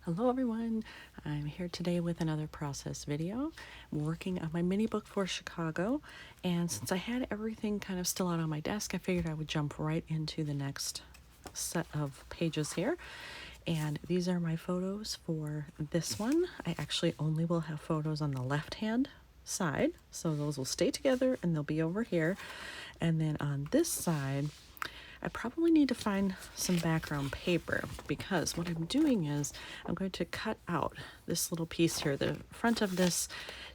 Hello everyone, I'm here today with another process video. I'm working on my mini book for Chicago, and since I had everything kind of still out on my desk, I figured I would jump right into the next set of pages here. And these are my photos for this one. I actually only will have photos on the left hand side, so those will stay together and they'll be over here. And then on this side, I probably need to find some background paper, because what I'm doing is I'm going to cut out this little piece here. The front of this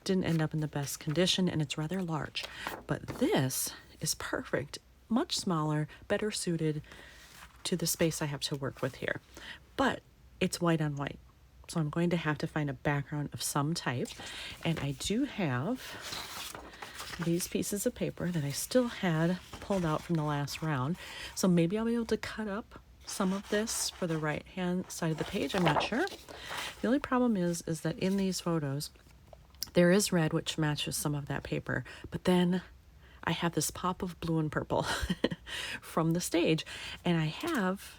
didn't end up in the best condition and it's rather large, but this is perfect, much smaller, better suited to the space I have to work with here. But it's white on white, so I'm going to have to find a background of some type, and I do have these pieces of paper that I still had pulled out from the last round. So maybe I'll be able to cut up some of this for the right hand side of the page. I'm not sure. The only problem is that in these photos, there is red, which matches some of that paper, but then I have this pop of blue and purple from the stage, and I have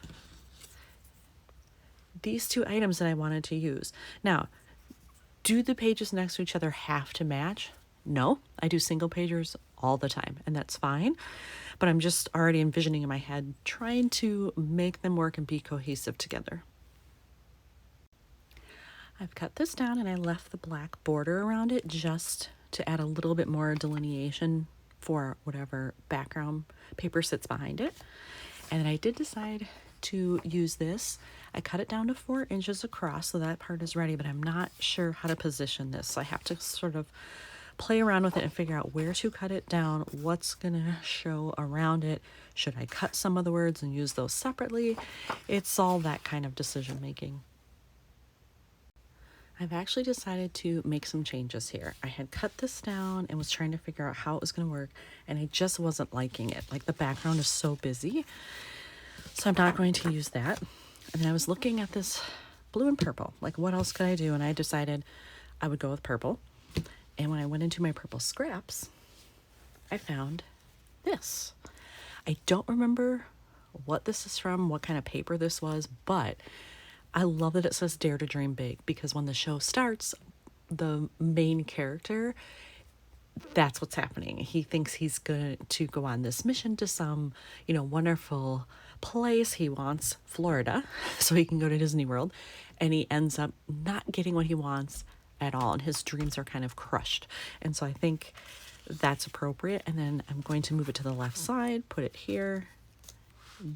these two items that I wanted to use. Now, do the pages next to each other have to match? No, I do single pagers all the time, and that's fine. But I'm just already envisioning in my head trying to make them work and be cohesive together. I've cut this down and I left the black border around it just to add a little bit more delineation for whatever background paper sits behind it. And then I did decide to use this. I cut it down to 4 inches across, so that part is ready, but I'm not sure how to position this. So I have to sort of play around with it and figure out where to cut it down, what's gonna show around it. Should I cut some of the words and use those separately? It's all that kind of decision making. I've actually decided to make some changes here. I had cut this down and was trying to figure out how it was gonna work, and I just wasn't liking it. Like, the background is so busy, so I'm not going to use that. And then I was looking at this blue and purple, like what else could I do? And I decided I would go with purple. And when I went into my purple scraps, I found this. I don't remember what this is from, what kind of paper this was, but I love that it says Dare to Dream Big, because when the show starts, the main character, that's what's happening. He thinks he's going to go on this mission to some, wonderful place. He wants Florida so he can go to Disney World, and he ends up not getting what he wants at all, and his dreams are kind of crushed. And so I think that's appropriate. And then I'm going to move it to the left side, put it here,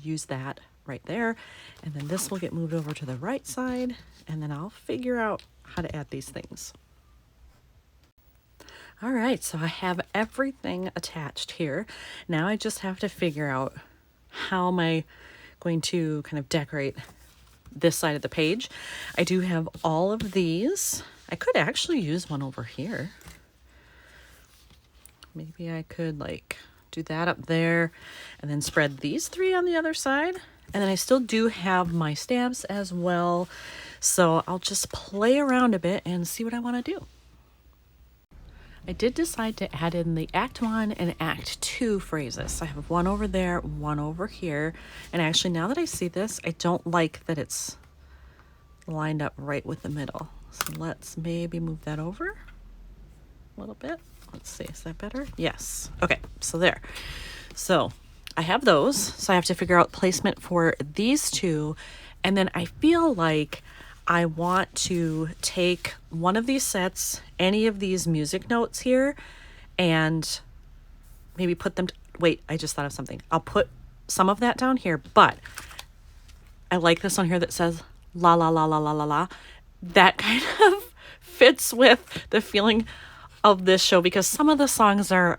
use that right there, and then this will get moved over to the right side, and then I'll figure out how to add these things. All right, so I have everything attached here. Now I just have to figure out how am I going to kind of decorate this side of the page. I do have all of these. I could actually use one over here. Maybe I could do that up there and then spread these 3 on the other side. And then I still do have my stamps as well. So I'll just play around a bit and see what I want to do. I did decide to add in the Act 1 and Act 2 phrases. So I have one over there, one over here. And actually, now that I see this, I don't like that it's lined up right with the middle. So let's maybe move that over a little bit. Let's see, is that better? Yes. Okay, so there. So I have those. So I have to figure out placement for these two. And then I feel like I want to take one of these sets, any of these music notes here, and maybe put them, wait, I just thought of something. I'll put some of that down here, but I like this one here that says la la la la la la la. That kind of fits with the feeling of this show, because some of the songs are,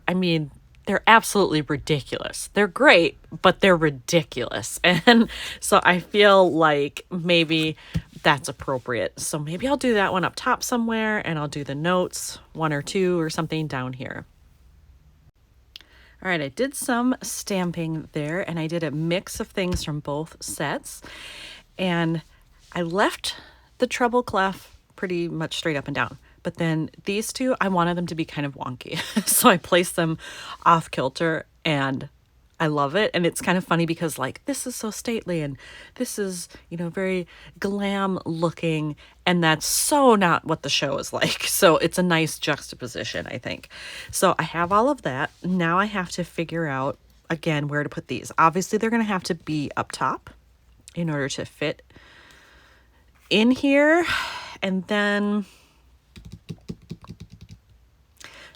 they're absolutely ridiculous. They're great, but they're ridiculous. And so I feel like maybe that's appropriate. So maybe I'll do that one up top somewhere, and I'll do the notes, 1 or 2 or something down here. All right, I did some stamping there, and I did a mix of things from both sets. And I left the treble clef pretty much straight up and down. But then these two, I wanted them to be kind of wonky. So I placed them off kilter, and I love it. And it's kind of funny because like this is so stately and this is, you know, very glam looking. And that's so not what the show is like. So it's a nice juxtaposition, I think. So I have all of that. Now I have to figure out again where to put these. Obviously, they're going to have to be up top in order to fit in here. And then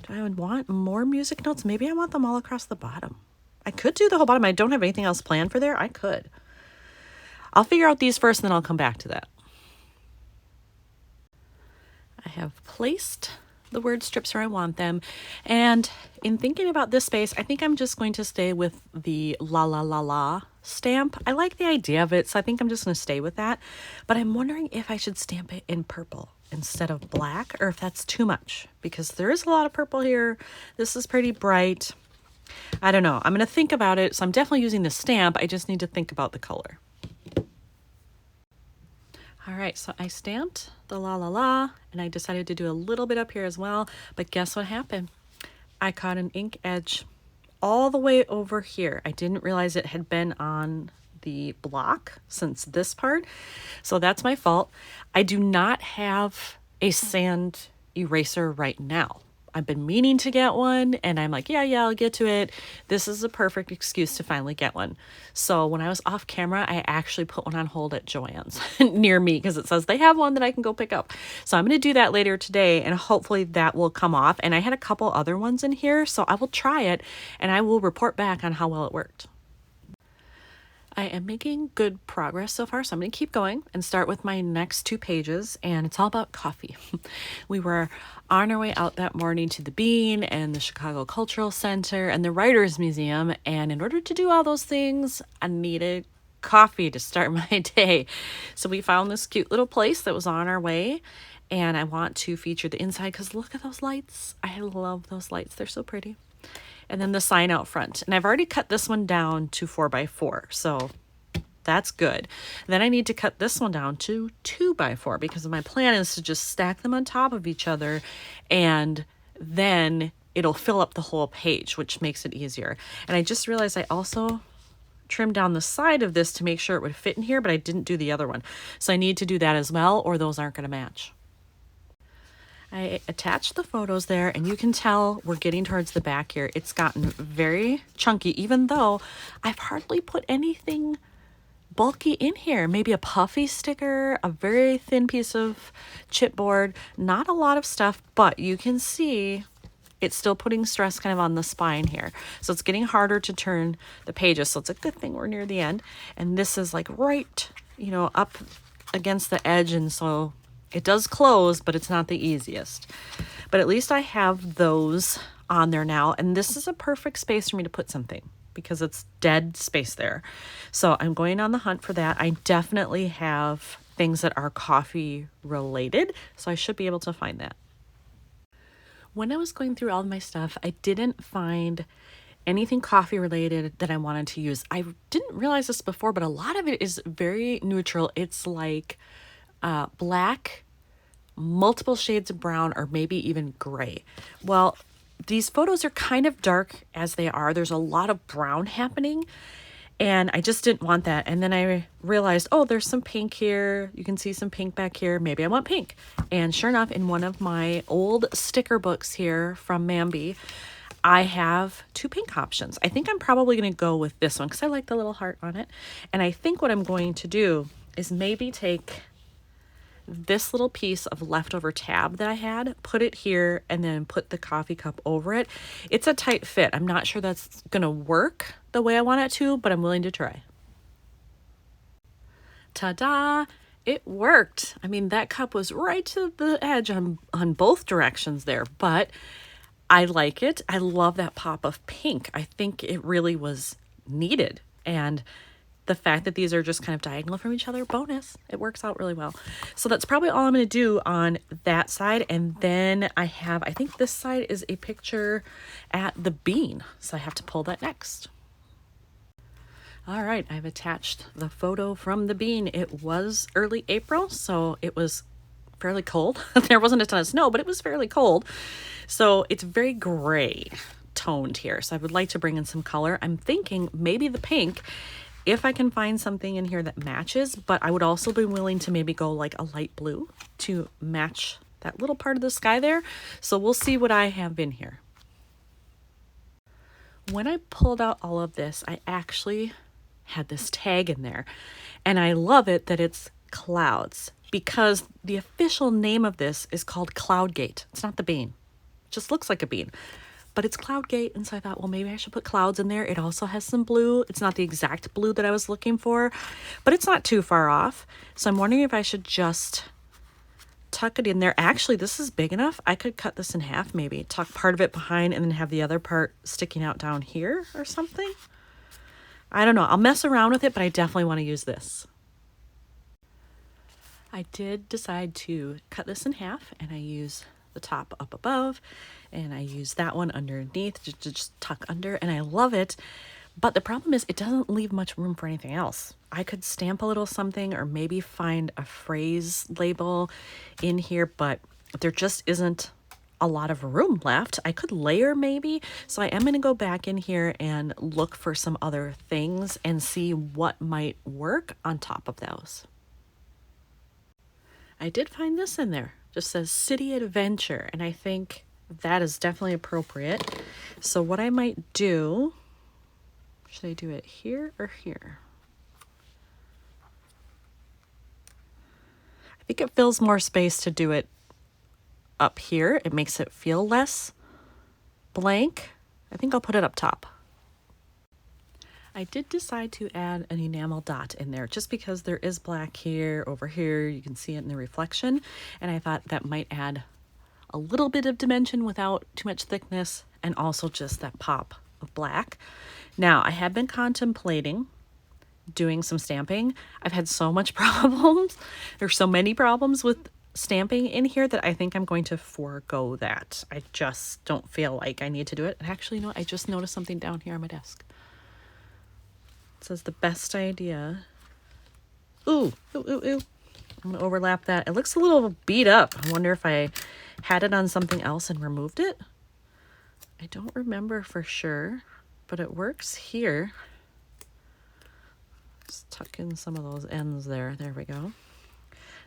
do I want more music notes? Maybe I want them all across the bottom. I could do the whole bottom. I don't have anything else planned for there. I could. I'll figure out these first and then I'll come back to that. I have placed the word strips where I want them. And in thinking about this space, I think I'm just going to stay with the la la la la stamp. I like the idea of it, so I think I'm just going to stay with that. But I'm wondering if I should stamp it in purple instead of black, or if that's too much, because there is a lot of purple here. This is pretty bright. I don't know. I'm going to think about it. So I'm definitely using the stamp. I just need to think about the color. All right, so I stamped the la la la, and I decided to do a little bit up here as well. But guess what happened? I caught an ink edge all the way over here. I didn't realize it had been on the block since this part. So that's my fault. I do not have a sand eraser right now. I've been meaning to get one, and I'm like, yeah, I'll get to it. This is a perfect excuse to finally get one. So when I was off camera, I actually put one on hold at Joann's near me because it says they have one that I can go pick up. So I'm going to do that later today, and hopefully that will come off. And I had a couple other ones in here, so I will try it, and I will report back on how well it worked. I am making good progress so far, so I'm going to keep going and start with my next 2 pages, and it's all about coffee. We were on our way out that morning to the Bean and the Chicago Cultural Center and the Writers Museum, and in order to do all those things, I needed coffee to start my day. So we found this cute little place that was on our way, and I want to feature the inside because look at those lights. I love those lights. They're so pretty. And then the sign out front. And I've already cut this one down to 4x4, so that's good. Then I need to cut this one down to 2x4 because my plan is to just stack them on top of each other, and then it'll fill up the whole page, which makes it easier. And I just realized I also trimmed down the side of this to make sure it would fit in here, but I didn't do the other one. So I need to do that as well, or those aren't going to match. I attached the photos there, and you can tell we're getting towards the back here. It's gotten very chunky, even though I've hardly put anything bulky in here. Maybe a puffy sticker, a very thin piece of chipboard, not a lot of stuff, but you can see it's still putting stress kind of on the spine here. So it's getting harder to turn the pages. So it's a good thing we're near the end. And this is like right, you know, up against the edge, and so it does close, but it's not the easiest. But at least I have those on there now. And this is a perfect space for me to put something because it's dead space there. So I'm going on the hunt for that. I definitely have things that are coffee related, so I should be able to find that. When I was going through all of my stuff, I didn't find anything coffee related that I wanted to use. I didn't realize this before, but a lot of it is very neutral. It's like black, multiple shades of brown, or maybe even gray. Well, these photos are kind of dark as they are. There's a lot of brown happening, and I just didn't want that. And then I realized, oh, there's some pink here. You can see some pink back here. Maybe I want pink. And sure enough, in one of my old sticker books here from Mambi, I have 2 pink options. I think I'm probably going to go with this one because I like the little heart on it. And I think what I'm going to do is maybe take this little piece of leftover tab that I had, put it here, and then put the coffee cup over it. It's a tight fit. I'm not sure that's going to work the way I want it to, but I'm willing to try. Ta-da! It worked. I mean, that cup was right to the edge on both directions there, but I like it. I love that pop of pink. I think it really was needed. And the fact that these are just kind of diagonal from each other, bonus. It works out really well. So that's probably all I'm going to do on that side. And then I think this side is a picture at the Bean. So I have to pull that next. All right, I've attached the photo from the Bean. It was early April, so it was fairly cold. There wasn't a ton of snow, but it was fairly cold. So it's very gray toned here. So I would like to bring in some color. I'm thinking maybe the pink, if I can find something in here that matches, but I would also be willing to maybe go like a light blue to match that little part of the sky there. So we'll see what I have in here. When I pulled out all of this, I actually had this tag in there, and I love it that it's clouds, because the official name of this is called Cloudgate. It's not the bean. It just looks like a bean, but it's Cloudgate. And so I thought, well, maybe I should put clouds in there. It also has some blue. It's not the exact blue that I was looking for, but it's not too far off. So I'm wondering if I should just tuck it in there. Actually, this is big enough. I could cut this in half, maybe tuck part of it behind and then have the other part sticking out down here or something. I don't know. I'll mess around with it, but I definitely want to use this. I did decide to cut this in half, and I use the top up above, and I use that one underneath to just tuck under, and I love it. But the problem is it doesn't leave much room for anything else. I could stamp a little something or maybe find a phrase label in here, but there just isn't a lot of room left. I could layer maybe. So I am going to go back in here and look for some other things and see what might work on top of those. I did find this in there. Just says City Adventure, and I think that is definitely appropriate. So what I might do, should I do it here or here? I think it fills more space to do it up here. It makes it feel less blank. I think I'll put it up top. I did decide to add an enamel dot in there just because there is black here, over here, you can see it in the reflection, and I thought that might add a little bit of dimension without too much thickness, and also just that pop of black. Now, I have been contemplating doing some stamping. I've had so much problems. There's so many problems with stamping in here that I think I'm going to forego that. I just don't feel like I need to do it. And actually, no, I just noticed something down here on my desk. It says the best idea. Ooh, ooh, ooh, ooh. I'm gonna overlap that. It looks a little beat up. I wonder if I had it on something else and removed it. I don't remember for sure, but it works here. Just tuck in some of those ends there. There we go.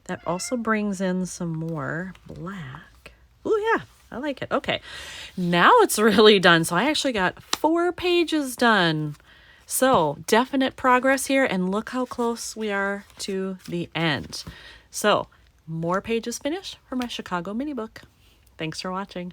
That also brings in some more black. Oh yeah, I like it. Okay, now it's really done. So I actually got 4 pages done. So definite progress here, and look how close we are to the end. So more pages finished for my Chicago mini book. Thanks for watching.